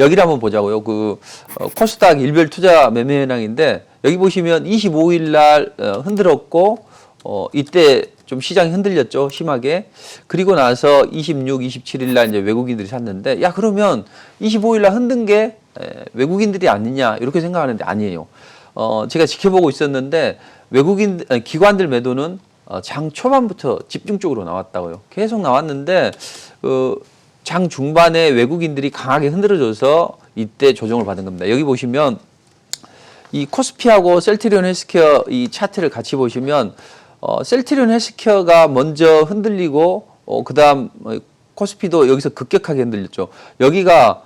여기를 한번 보자고요. 코스닥 일별 투자 매매 현황인데 여기 보시면 25일 날 흔들었고 이때 좀 시장이 흔들렸죠. 심하게. 그리고 나서 26, 27일 날 이제 외국인들이 샀는데 야 그러면 25일 날 흔든 게 외국인들이 아니냐 이렇게 생각하는데 아니에요. 제가 지켜보고 있었는데 기관들 매도는 장 초반부터 집중적으로 나왔다고요. 계속 나왔는데 장 중반에 외국인들이 강하게 흔들어줘서 이때 조정을 받은 겁니다. 여기 보시면 이 코스피하고 셀트리온 헬스케어 이 차트를 같이 보시면 셀트리온 헬스케어가 먼저 흔들리고 그다음 코스피도 여기서 급격하게 흔들렸죠. 여기가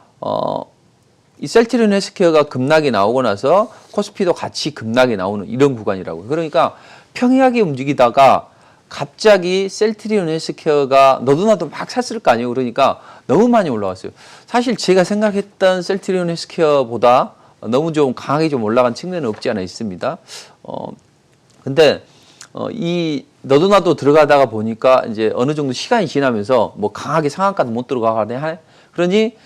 이 셀트리온 헬스케어가 급락이 나오고 나서 코스피도 같이 급락이 나오는 이런 구간이라고요. 그러니까 평이하게 움직이다가 갑자기 셀트리온 헬스케어가 너도 나도 막 샀을 거 아니에요. 그러니까 너무 많이 올라왔어요. 사실 제가 생각했던 셀트리온 헬스케어보다 너무 좀 강하게 좀 올라간 측면은 없지 않아 있습니다. 근데 이 너도 나도 들어가다가 보니까 이제 어느 정도 시간이 지나면서 뭐 강하게 상한가도 못 들어가네. 그러니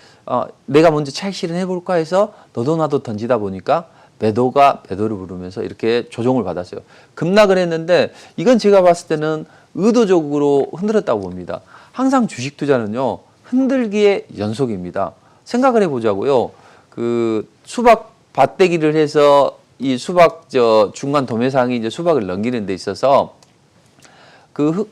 내가 먼저 차익 실현해 볼까 해서 너도 나도 던지다 보니까 매도가 매도를 부르면서 이렇게 조정을 받았어요. 급락을 했는데 이건 제가 봤을 때는 의도적으로 흔들었다고 봅니다. 항상 주식 투자는요. 흔들기의 연속입니다. 생각을 해보자고요. 수박 밭대기를 해서 이 수박 중간 도매상이 이제 수박을 넘기는 데 있어서 흙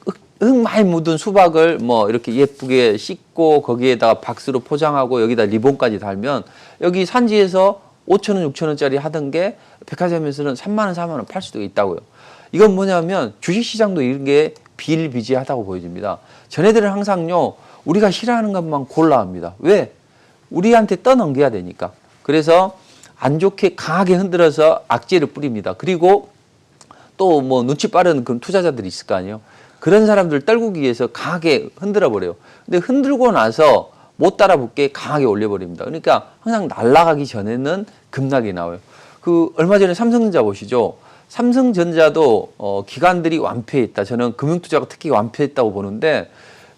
많이 묻은 수박을 뭐 이렇게 예쁘게 씻고 거기에다가 박스로 포장하고 여기다 리본까지 달면 여기 산지에서 5,000원, 6,000원짜리 하던 게 백화점에서는 3만 원, 4만 원 팔 수도 있다고요. 이건 뭐냐면 주식시장도 이런 게 비일비재하다고 보여집니다. 전애들은 항상요. 우리가 싫어하는 것만 골라 합니다. 왜? 우리한테 떠넘겨야 되니까. 그래서 안 좋게 강하게 흔들어서 악재를 뿌립니다. 그리고 또 뭐 눈치 빠른 그런 투자자들이 있을 거 아니에요. 그런 사람들 떨구기 위해서 강하게 흔들어 버려요. 근데 흔들고 나서 못 따라붙게 강하게 올려버립니다. 그러니까 항상 날아가기 전에는 급락이 나와요. 얼마 전에 삼성전자 보시죠. 삼성전자도 기관들이 완패했다. 저는 금융투자가 특히 완패했다고 보는데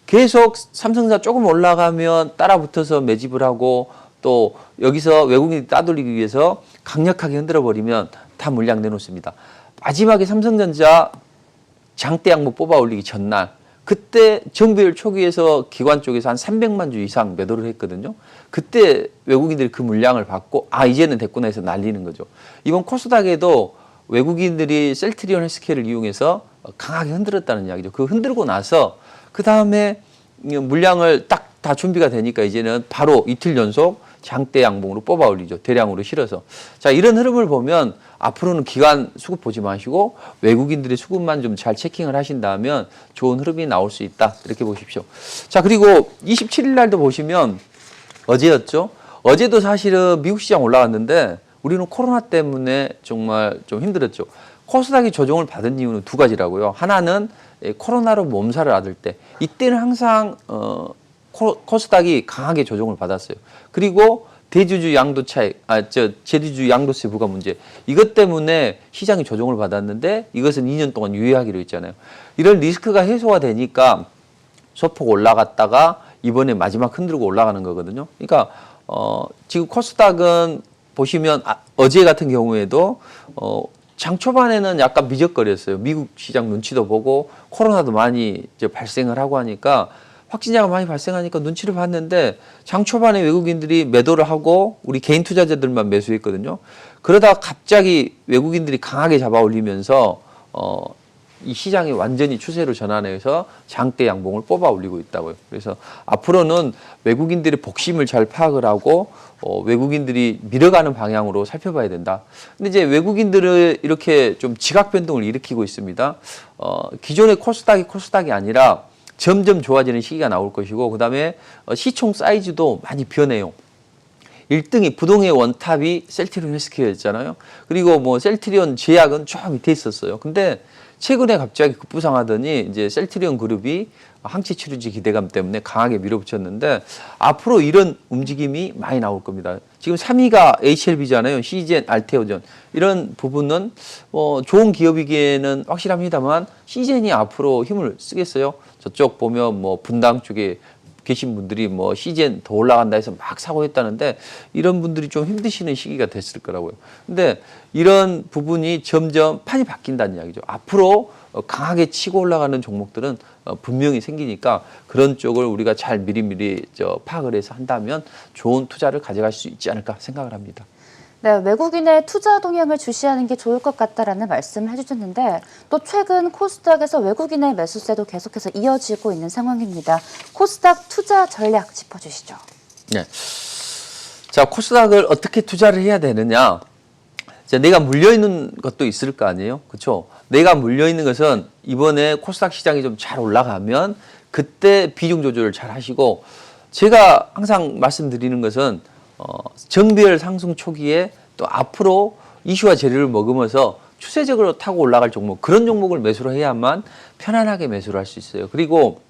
계속 삼성전자 조금 올라가면 따라붙어서 매집을 하고 또 여기서 외국인이 따돌리기 위해서 강력하게 흔들어 버리면 다 물량 내놓습니다. 마지막에 삼성전자 장대 양목 뽑아 올리기 전날 그때 정배열 초기에서 기관 쪽에서 한 300만 주 이상 매도를 했거든요. 그때 외국인들이 그 물량을 받고 이제는 됐구나 해서 날리는 거죠. 이번 코스닥에도 외국인들이 셀트리온 헬스케어를 이용해서 강하게 흔들었다는 이야기죠. 흔들고 나서 그 다음에 물량을 딱 다 준비가 되니까 이제는 바로 이틀 연속 장대 양봉으로 뽑아 올리죠. 대량으로 실어서. 자, 이런 흐름을 보면 앞으로는 기관 수급 보지 마시고 외국인들의 수급만 좀 잘 체킹을 하신다면 좋은 흐름이 나올 수 있다. 이렇게 보십시오. 자, 그리고 27일 날도 보시면 어제였죠. 어제도 사실은 미국 시장 올라왔는데 우리는 코로나 때문에 정말 좀 힘들었죠. 코스닥이 조정을 받은 이유는 두 가지라고요. 하나는 코로나로 몸살을 앓을 때 이때는 항상 코스닥이 강하게 조정을 받았어요. 그리고 대주주 양도 차익, 제주주 양도세 부과 문제. 이것 때문에 시장이 조정을 받았는데 이것은 2년 동안 유예하기로 했잖아요. 이런 리스크가 해소가 되니까 소폭 올라갔다가 이번에 마지막 흔들고 올라가는 거거든요. 그러니까 지금 코스닥은 보시면 어제 같은 경우에도 장 초반에는 약간 미적거렸어요. 미국 시장 눈치도 보고 코로나도 많이 이제 발생을 하고 하니까 확진자가 많이 발생하니까 눈치를 봤는데 장 초반에 외국인들이 매도를 하고 우리 개인 투자자들만 매수했거든요. 그러다가 갑자기 외국인들이 강하게 잡아 올리면서 이 시장이 완전히 추세로 전환해서 장대 양봉을 뽑아 올리고 있다고요. 그래서 앞으로는 외국인들의 복심을 잘 파악을 하고 외국인들이 밀어가는 방향으로 살펴봐야 된다. 근데 이제 외국인들을 이렇게 좀 지각 변동을 일으키고 있습니다. 기존의 코스닥이 아니라 점점 좋아지는 시기가 나올 것이고 그다음에 시총 사이즈도 많이 변해요. 1등이 부동의 원탑이 셀트리온 헬스케어였잖아요. 그리고 뭐 셀트리온 제약은 저 밑에 있었어요. 근데 최근에 갑자기 급부상하더니 이제 셀트리온 그룹이 항체 치료제 기대감 때문에 강하게 밀어붙였는데 앞으로 이런 움직임이 많이 나올 겁니다. 지금 3위가 HLB잖아요. 시젠, 알테오전. 이런 부분은 좋은 기업이기에는 확실합니다만 시젠이 앞으로 힘을 쓰겠어요. 저쪽 보면 뭐 분당 쪽에 계신 분들이 뭐 시젠 더 올라간다 해서 막 사고 했다는데 이런 분들이 좀 힘드시는 시기가 됐을 거라고요. 근데 이런 부분이 점점 판이 바뀐다는 이야기죠. 앞으로 강하게 치고 올라가는 종목들은 분명히 생기니까 그런 쪽을 우리가 잘 미리미리 파악을 해서 한다면 좋은 투자를 가져갈 수 있지 않을까 생각을 합니다. 네, 외국인의 투자 동향을 주시하는 게 좋을 것 같다라는 말씀을 해주셨는데 또 최근 코스닥에서 외국인의 매수세도 계속해서 이어지고 있는 상황입니다. 코스닥 투자 전략 짚어주시죠. 네. 자, 코스닥을 어떻게 투자를 해야 되느냐? 자, 내가 물려있는 것도 있을 거 아니에요? 그렇죠? 내가 물려있는 것은 이번에 코스닥 시장이 좀 잘 올라가면 그때 비중 조절을 잘 하시고 제가 항상 말씀드리는 것은 정비열 상승 초기에 또 앞으로 이슈와 재료를 먹으면서 추세적으로 타고 올라갈 종목 그런 종목을 매수를 해야만 편안하게 매수를 할 수 있어요. 그리고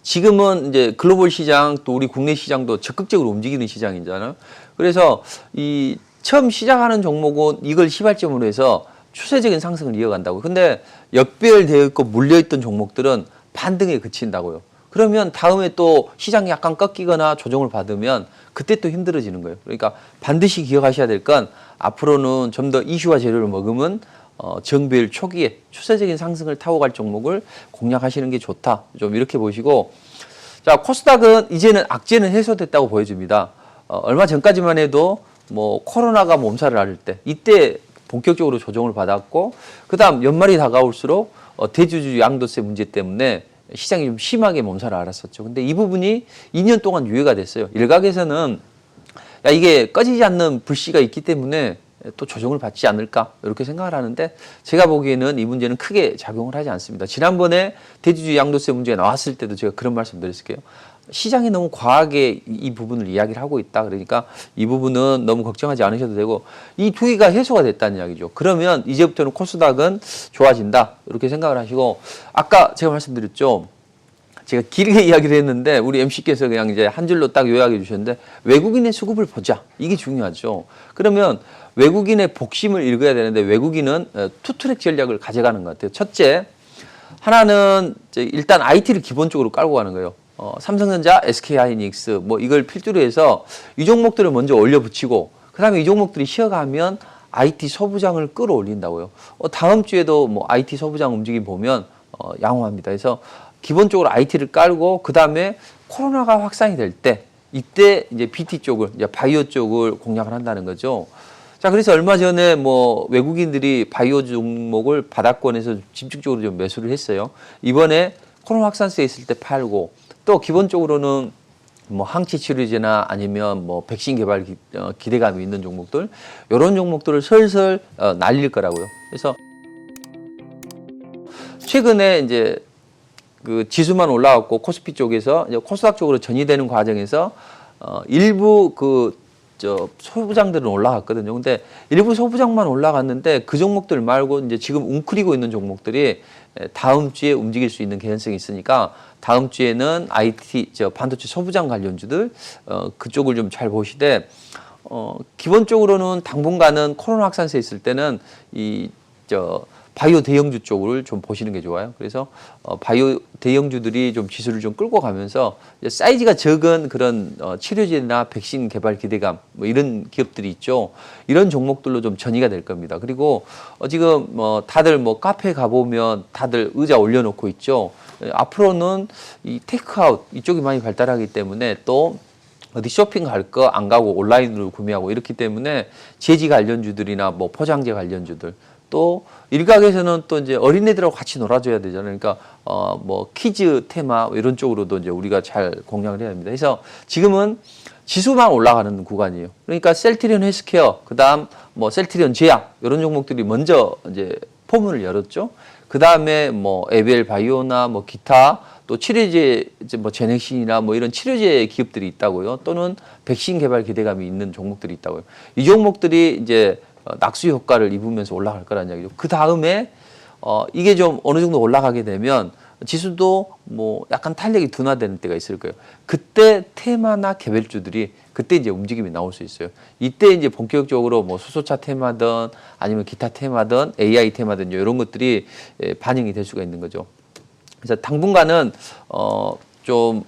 지금은 이제 글로벌 시장 또 우리 국내 시장도 적극적으로 움직이는 시장이잖아요. 그래서 이 처음 시작하는 종목은 이걸 시발점으로 해서 추세적인 상승을 이어간다고요. 근데 역배열되어 있고 물려있던 종목들은 반등에 그친다고요. 그러면 다음에 또 시장이 약간 꺾이거나 조정을 받으면 그때 또 힘들어지는 거예요. 그러니까 반드시 기억하셔야 될 건 앞으로는 좀 더 이슈와 재료를 먹으면 정배열 초기에 추세적인 상승을 타고 갈 종목을 공략하시는 게 좋다. 좀 이렇게 보시고 자 코스닥은 이제는 악재는 해소됐다고 보여집니다. 얼마 전까지만 해도 뭐 코로나가 몸살을 앓을 때 이때 본격적으로 조정을 받았고 그다음 연말이 다가올수록 대주주 양도세 문제 때문에 시장이 좀 심하게 몸살을 앓았었죠. 근데 이 부분이 2년 동안 유예가 됐어요. 일각에서는 야 이게 꺼지지 않는 불씨가 있기 때문에 또 조정을 받지 않을까 이렇게 생각을 하는데 제가 보기에는 이 문제는 크게 작용을 하지 않습니다. 지난번에 대주주 양도세 문제가 나왔을 때도 제가 그런 말씀 드렸을게요. 시장이 너무 과하게 이 부분을 이야기를 하고 있다. 그러니까 이 부분은 너무 걱정하지 않으셔도 되고 이 두 개가 해소가 됐다는 이야기죠. 그러면 이제부터는 코스닥은 좋아진다. 이렇게 생각을 하시고 아까 제가 말씀드렸죠. 제가 길게 이야기를 했는데 우리 MC께서 그냥 이제 한 줄로 딱 요약해 주셨는데 외국인의 수급을 보자. 이게 중요하죠. 그러면 외국인의 복심을 읽어야 되는데 외국인은 투트랙 전략을 가져가는 것 같아요. 첫째, 하나는 일단 IT를 기본적으로 깔고 가는 거예요. 삼성전자, SK하이닉스 뭐 이걸 필두로 해서 이 종목들을 먼저 올려 붙이고 그다음에 이 종목들이 쉬어가면 IT 소부장을 끌어올린다고요. 다음 주에도 뭐 IT 소부장 움직임 보면 양호합니다. 그래서 기본적으로 IT를 깔고 그다음에 코로나가 확산이 될 때 이때 이제 BT 쪽을 이제 바이오 쪽을 공략을 한다는 거죠. 자, 그래서 얼마 전에 뭐 외국인들이 바이오 종목을 바닥권에서 집중적으로 좀 매수를 했어요. 이번에 코로나 확산세 있을 때 팔고 또 기본적으로는 뭐 항체 치료제나 아니면 뭐 백신 개발 기대감이 있는 종목들 이런 종목들을 슬슬 날릴 거라고요. 그래서 최근에 이제 그 지수만 올라왔고 코스피 쪽에서 이제 코스닥 쪽으로 전이되는 과정에서 일부 소부장들은 올라갔거든요. 근데 일부 소부장만 올라갔는데 그 종목들 말고 이제 지금 웅크리고 있는 종목들이 다음 주에 움직일 수 있는 개연성이 있으니까 다음 주에는 IT, 반도체 소부장 관련주들 그쪽을 좀 잘 보시되 기본적으로는 당분간은 코로나 확산세 있을 때는 바이오 대형주 쪽을 좀 보시는 게 좋아요. 그래서 바이오 대형주들이 좀 지수를 좀 끌고 가면서 사이즈가 적은 그런 치료제나 백신 개발 기대감 뭐 이런 기업들이 있죠. 이런 종목들로 좀 전이가 될 겁니다. 그리고 지금 뭐 다들 뭐 카페 가보면 다들 의자 올려놓고 있죠. 앞으로는 이 테이크아웃 이쪽이 많이 발달하기 때문에 또 어디 쇼핑 갈 거 안 가고 온라인으로 구매하고 이렇기 때문에 제지 관련주들이나 뭐 포장재 관련주들 또 일각에서는 또 이제 어린애들하고 같이 놀아줘야 되잖아요. 그러니까 뭐 키즈 테마 이런 쪽으로도 이제 우리가 잘 공략을 해야 합니다. 그래서 지금은 지수만 올라가는 구간이에요. 그러니까 셀트리온 헬스케어, 그다음 뭐 셀트리온 제약 이런 종목들이 먼저 이제 포문을 열었죠. 그다음에 뭐 에벨 바이오나 뭐 기타 또 치료제 이제 뭐 제넥신이나 뭐 이런 치료제 기업들이 있다고요. 또는 백신 개발 기대감이 있는 종목들이 있다고요. 이 종목들이 이제 낙수 효과를 입으면서 올라갈 거라는 이야기죠. 그 다음에 이게 좀 어느 정도 올라가게 되면 지수도 뭐 약간 탄력이 둔화되는 때가 있을 거예요. 그때 테마나 개별주들이 그때 이제 움직임이 나올 수 있어요. 이때 이제 본격적으로 뭐 수소차 테마든 아니면 기타 테마든 AI 테마든 이런 것들이 반영이 될 수가 있는 거죠. 그래서 당분간은 좀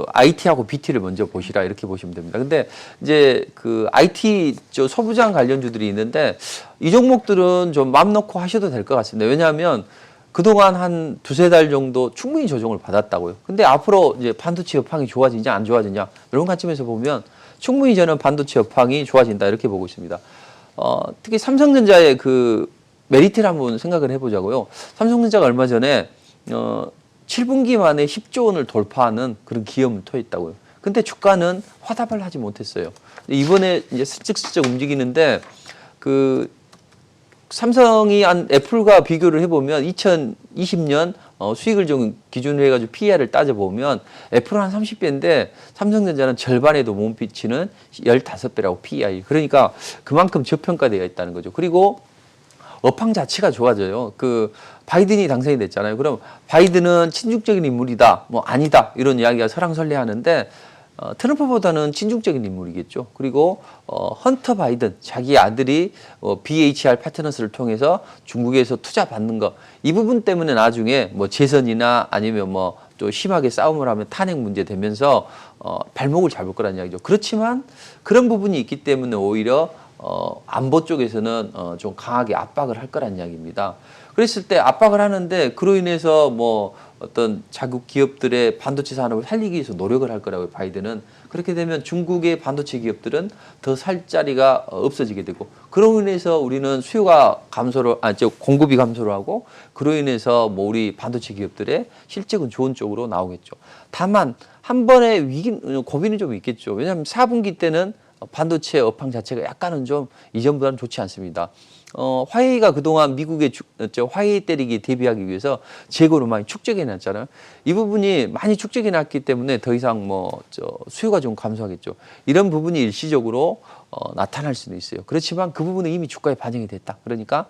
IT하고 BT를 먼저 보시라 이렇게 보시면 됩니다. 근데 이제 그 IT 소부장 관련주들이 있는데 이 종목들은 좀 맘 놓고 하셔도 될 것 같습니다. 왜냐하면 그동안 한 두세 달 정도 충분히 조정을 받았다고요. 근데 앞으로 이제 반도체 여팡이 좋아지냐 안 좋아지냐 이런 관점에서 보면 충분히 저는 반도체 여팡이 좋아진다 이렇게 보고 있습니다. 특히 삼성전자의 그 메리트를 한번 생각을 해보자고요. 삼성전자가 얼마 전에 7분기 만에 10조 원을 돌파하는 그런 기업을 토했다고요. 근데 주가는 화답을 하지 못했어요. 이번에 이제 슬쩍슬쩍 움직이는데 그 삼성이 한 애플과 비교를 해보면 2020년 수익을 좀 기준으로 해가지고 PER을 따져보면 애플은 한 30배인데 삼성전자는 절반에도 못 미치는 15배라고 PER. 그러니까 그만큼 저평가되어 있다는 거죠. 그리고 업황 자체가 좋아져요. 그 바이든이 당선이 됐잖아요. 그럼 바이든은 친중적인 인물이다, 뭐 아니다 이런 이야기가 설왕설래하는데 트럼프보다는 친중적인 인물이겠죠. 그리고 헌터 바이든 자기 아들이 BHR 파트너스를 통해서 중국에서 투자 받는 거 이 부분 때문에 나중에 뭐 재선이나 아니면 뭐 또 심하게 싸움을 하면 탄핵 문제 되면서 발목을 잡을 거란 이야기죠. 그렇지만 그런 부분이 있기 때문에 오히려 안보 쪽에서는 좀 강하게 압박을 할 거란 이야기입니다. 그랬을 때 압박을 하는데 그로 인해서 뭐 어떤 자국 기업들의 반도체 산업을 살리기 위해서 노력을 할 거라고요, 바이든은. 그렇게 되면 중국의 반도체 기업들은 더 살 자리가 없어지게 되고 그로 인해서 우리는 수요가 감소를, 공급이 감소를 하고 그로 인해서 뭐 우리 반도체 기업들의 실적은 좋은 쪽으로 나오겠죠. 다만 한 번의 고비는 좀 있겠죠. 왜냐하면 4분기 때는 반도체 업황 자체가 약간은 좀 이전보다는 좋지 않습니다. 화웨이가 그동안 미국의 화웨이 때리기 대비하기 위해서 재고를 많이 축적해 놨잖아요. 이 부분이 많이 축적해 놨기 때문에 더 이상 수요가 좀 감소하겠죠. 이런 부분이 일시적으로 나타날 수도 있어요. 그렇지만 그 부분은 이미 주가에 반영이 됐다. 그러니까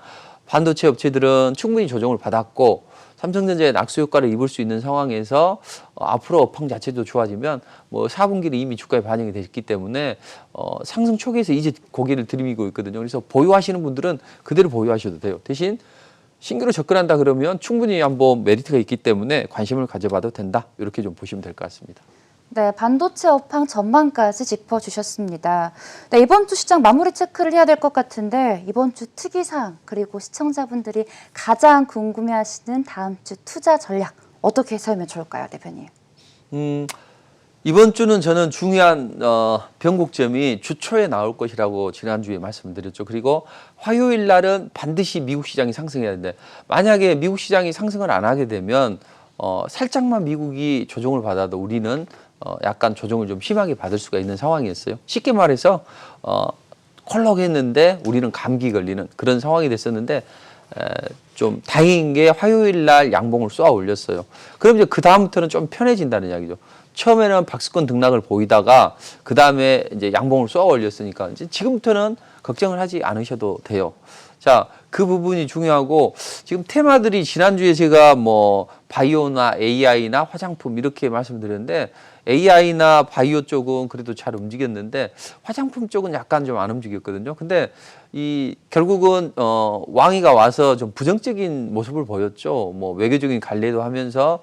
반도체 업체들은 충분히 조정을 받았고 삼성전자의 낙수 효과를 입을 수 있는 상황에서 앞으로 업황 자체도 좋아지면 뭐 4분기는 이미 주가에 반영이 됐기 때문에 상승 초기에서 이제 고개를 들이미고 있거든요. 그래서 보유하시는 분들은 그대로 보유하셔도 돼요. 대신 신규로 접근한다 그러면 충분히 한번 메리트가 있기 때문에 관심을 가져봐도 된다. 이렇게 좀 보시면 될 것 같습니다. 네, 반도체 업황 전망까지 짚어주셨습니다. 네, 이번 주 시장 마무리 체크를 해야 될 것 같은데 이번 주 특이사항 그리고 시청자분들이 가장 궁금해하시는 다음 주 투자 전략 어떻게 세우면 좋을까요, 대표님? 이번 주는 저는 중요한 변곡점이 주 초에 나올 것이라고 지난주에 말씀드렸죠. 그리고 화요일 날은 반드시 미국 시장이 상승해야 되는데 만약에 미국 시장이 상승을 안 하게 되면 살짝만 미국이 조정을 받아도 우리는 약간 조정을 좀 심하게 받을 수가 있는 상황이었어요. 쉽게 말해서 콜록했는데 우리는 감기 걸리는 그런 상황이 됐었는데 좀 다행인 게 화요일 날 양봉을 쏘아 올렸어요. 그럼 이제 그 다음부터는 좀 편해진다는 이야기죠. 처음에는 박스권 등락을 보이다가 그 다음에 이제 양봉을 쏘아 올렸으니까 이제 지금부터는 걱정을 하지 않으셔도 돼요. 자, 그 부분이 중요하고 지금 테마들이 지난주에 제가 뭐 바이오나 AI나 화장품 이렇게 말씀드렸는데 AI나 바이오 쪽은 그래도 잘 움직였는데 화장품 쪽은 약간 좀 안 움직였거든요. 근데 이 결국은 왕이가 와서 좀 부정적인 모습을 보였죠. 뭐 외교적인 갈래도 하면서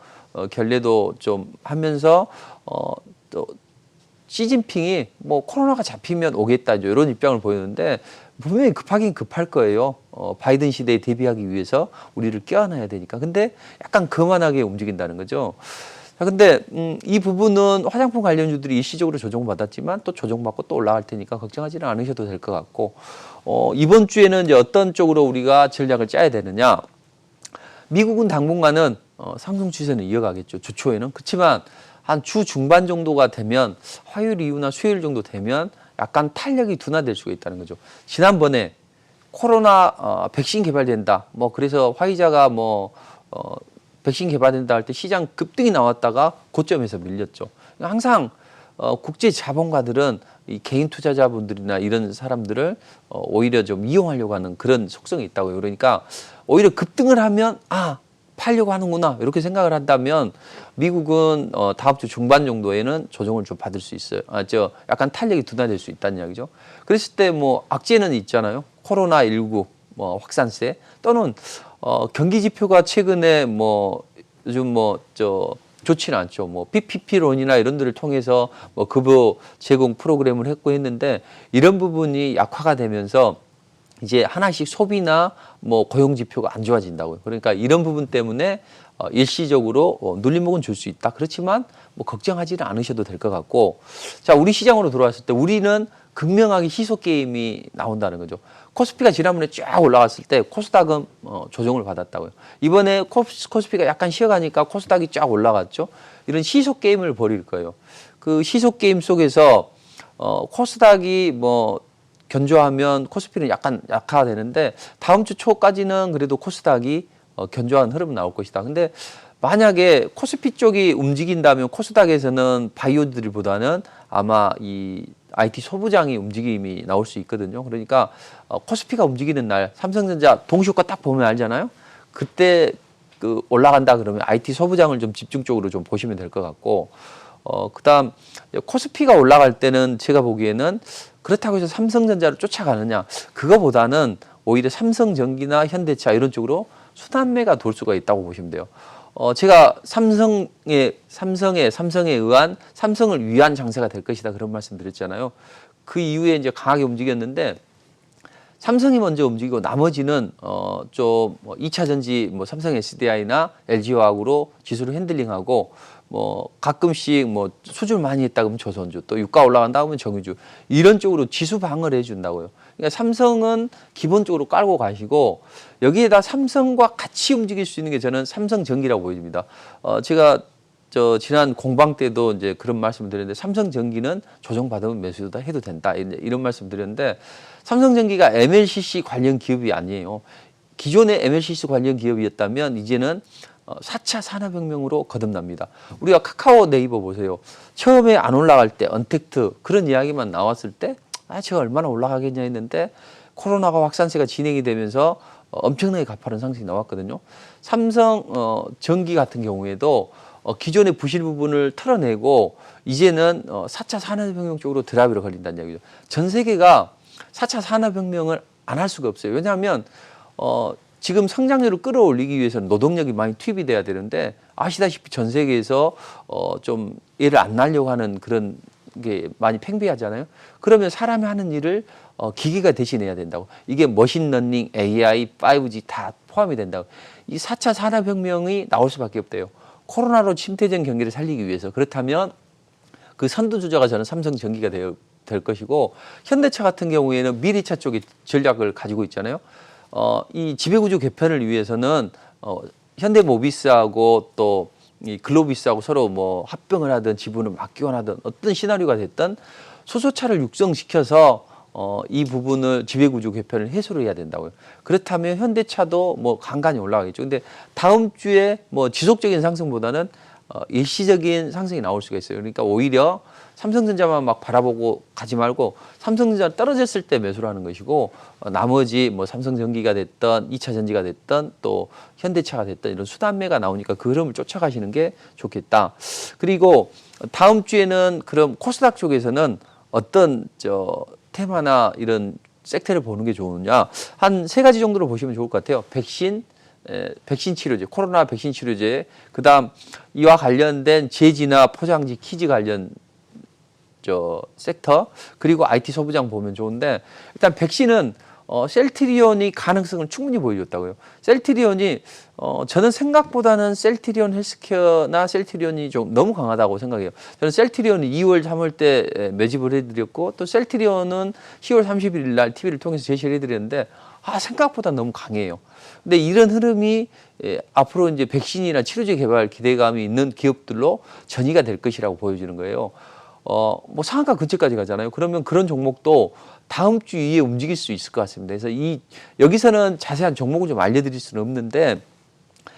결례도 좀 하면서 또 시진핑이 뭐 코로나가 잡히면 오겠다 이런 입장을 보였는데 분명히 급하긴 급할 거예요. 바이든 시대에 대비하기 위해서 우리를 껴안아야 되니까. 근데 약간 거만하게 움직인다는 거죠. 자, 근데 이 부분은 화장품 관련주들이 일시적으로 조정받았지만 또 조정받고 또 올라갈 테니까 걱정하지는 않으셔도 될 것 같고 이번 주에는 이제 어떤 쪽으로 우리가 전략을 짜야 되느냐. 미국은 당분간은 상승 추세는 이어가겠죠. 주 초에는. 그렇지만 한 주 중반 정도가 되면 화요일 이후나 수요일 정도 되면 약간 탄력이 둔화될 수가 있다는 거죠. 지난번에 코로나 백신 개발된다. 뭐 그래서 화이자가 백신 개발된다 할 때 시장 급등이 나왔다가 고점에서 밀렸죠. 항상 국제 자본가들은 이 개인 투자자분들이나 이런 사람들을 오히려 좀 이용하려고 하는 그런 속성이 있다고요. 그러니까 오히려 급등을 하면 팔려고 하는구나 이렇게 생각을 한다면 미국은 다음 주 중반 정도에는 조정을 좀 받을 수 있어요. 약간 탄력이 둔화될 수 있다는 이야기죠. 그랬을 때 뭐 악재는 있잖아요. 코로나19 확산세 또는 경기 지표가 최근에 요즘 좋지는 않죠. 뭐 PPP론이나 이런 데를 통해서 뭐 급여 제공 프로그램을 했고 했는데 이런 부분이 약화가 되면서 이제 하나씩 소비나 뭐 고용 지표가 안 좋아진다고요. 그러니까 이런 부분 때문에 일시적으로 눌림목은 줄 수 있다. 그렇지만 뭐 걱정하지는 않으셔도 될 것 같고, 자, 우리 시장으로 들어왔을 때 우리는 극명하게 희소 게임이 나온다는 거죠. 코스피가 지난번에 쫙 올라갔을 때 코스닥은 조정을 받았다고요. 이번에 코스피가 약간 쉬어가니까 코스닥이 쫙 올라갔죠. 이런 희소 게임을 벌일 거예요. 그 희소 게임 속에서 코스닥이 뭐 견조하면 코스피는 약간 약화되는데 다음 주 초까지는 그래도 코스닥이 견조한 흐름이 나올 것이다. 근데 만약에 코스피 쪽이 움직인다면 코스닥에서는 바이오들보다는 아마 이 IT 소부장이 움직임이 나올 수 있거든요. 그러니까 코스피가 움직이는 날 삼성전자 동시효과 딱 보면 알잖아요. 그때 그 올라간다 그러면 IT 소부장을 좀 집중적으로 좀 보시면 될 것 같고, 그다음 코스피가 올라갈 때는 제가 보기에는 그렇다고 해서 삼성전자를 쫓아가느냐, 그거보다는 오히려 삼성전기나 현대차 이런 쪽으로 순환매가 돌 수가 있다고 보시면 돼요. 제가 삼성에 의한 삼성을 위한 장세가 될 것이다 그런 말씀 드렸잖아요. 그 이후에 이제 강하게 움직였는데 삼성이 먼저 움직이고 나머지는 좀 2차 전지 뭐 삼성 SDI나 LG화학으로 지수를 핸들링하고 뭐 가끔씩 뭐 수주를 많이 했다 그러면 조선주, 또 유가 올라간다 그러면 정유주, 이런 쪽으로 지수 방어를 해준다고요. 그러니까 삼성은 기본적으로 깔고 가시고 여기에다 삼성과 같이 움직일 수 있는 게 저는 삼성전기라고 보입니다. 제가 지난 공방 때도 이제 그런 말씀을 드렸는데 삼성전기는 조정받으면 매수다 해도 된다 이런 말씀 드렸는데 삼성전기가 MLCC 관련 기업이 아니에요. 기존의 MLCC 관련 기업이었다면 이제는 4차 산업혁명으로 거듭납니다. 우리가 카카오 네이버 보세요. 처음에 안 올라갈 때 언택트 그런 이야기만 나왔을 때 제가 얼마나 올라가겠냐 했는데 코로나가 확산세가 진행이 되면서 엄청나게 가파른 상승이 나왔거든요. 삼성 전기 같은 경우에도 기존의 부실 부분을 털어내고 이제는 4차 산업혁명 쪽으로 드라이브를 걸린다는 이야기죠. 전 세계가 4차 산업혁명을 안 할 수가 없어요. 왜냐하면 지금 성장률을 끌어올리기 위해서는 노동력이 많이 투입이 돼야 되는데 아시다시피 전 세계에서 좀 얘를 안 날려고 하는 그런 게 많이 팽배하잖아요. 그러면 사람이 하는 일을 기계가 대신해야 된다고. 이게 머신러닝, AI, 5G 다 포함이 된다고. 이 4차 산업혁명이 나올 수밖에 없대요. 코로나로 침체된 경기를 살리기 위해서. 그렇다면 그 선두주자가 저는 삼성전기가 될 것이고 현대차 같은 경우에는 미래차 쪽의 전략을 가지고 있잖아요. 이 지배구조 개편을 위해서는 현대모비스하고 또 이 글로비스하고 서로 뭐 합병을 하든 지분을 맞기원 하든 어떤 시나리오가 됐든 수소차를 육성시켜서 이 부분을 지배구조 개편을 해소를 해야 된다고요. 그렇다면 현대차도 뭐 간간히 올라가겠죠. 근데 다음 주에 뭐 지속적인 상승보다는 일시적인 상승이 나올 수가 있어요. 그러니까 오히려 삼성전자만 막 바라보고 가지 말고 삼성전자 떨어졌을 때 매수를 하는 것이고 나머지 뭐 삼성전기가 됐던 2차 전지가 됐던 또 현대차가 됐던 이런 수단매가 나오니까 그 흐름을 쫓아가시는 게 좋겠다. 그리고 다음 주에는 그럼 코스닥 쪽에서는 어떤 테마나 이런 섹터를 보는 게 좋으냐, 한 3가지 정도로 보시면 좋을 것 같아요. 백신 치료제, 코로나 백신 치료제, 그다음 이와 관련된 제지나 포장지 키즈 관련 섹터, 그리고 IT 소부장 보면 좋은데 일단 백신은 셀트리온이 가능성을 충분히 보여줬다고요. 셀트리온이 저는 생각보다는 셀트리온 헬스케어나 셀트리온이 좀 너무 강하다고 생각해요. 저는 셀트리온은 2월, 3월 때 매집을 해드렸고 또 셀트리온은 10월 31일 날 TV를 통해서 제시를 해드렸는데 생각보다 너무 강해요. 근데 이런 흐름이 앞으로 이제 백신이나 치료제 개발 기대감이 있는 기업들로 전이가 될 것이라고 보여지는 거예요. 뭐 상한가 근처까지 가잖아요. 그러면 그런 종목도 다음 주 이후에 움직일 수 있을 것 같습니다. 그래서 여기서는 자세한 종목을 좀 알려드릴 수는 없는데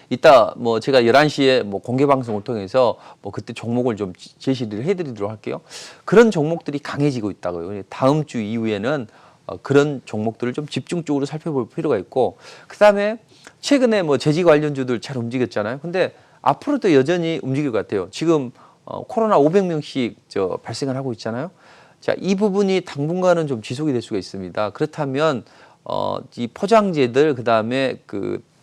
이따 뭐 제가 11시에 뭐 공개 방송을 통해서 뭐 그때 종목을 좀 제시를 해드리도록 할게요. 그런 종목들이 강해지고 있다고요. 다음 주 이후에는 그런 종목들을 좀 집중적으로 살펴볼 필요가 있고, 그다음에 최근에 뭐 제지 관련주들 잘 움직였잖아요. 근데 앞으로도 여전히 움직일 것 같아요. 지금 코로나 500명씩 발생을 하고 있잖아요. 자, 이 부분이 당분간은 좀 지속이 될 수가 있습니다. 그렇다면 이 포장재들, 그다음에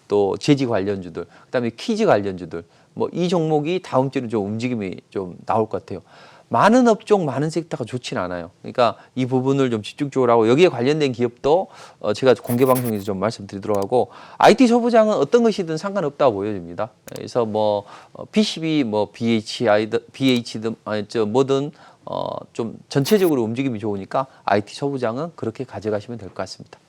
또 제지 관련주들, 그다음에 퀴즈 관련주들, 뭐 이 종목이 다음 주는 좀 움직임이 좀 나올 것 같아요. 많은 업종, 많은 섹터가 좋지는 않아요. 그러니까 이 부분을 좀 집중적으로 하고 여기에 관련된 기업도 제가 공개 방송에서 좀 말씀드리도록 하고 IT 소부장은 어떤 것이든 상관없다고 보여집니다. 그래서 뭐 PCB, 뭐 BH든 뭐든 좀 전체적으로 움직임이 좋으니까 IT 소부장은 그렇게 가져가시면 될 것 같습니다.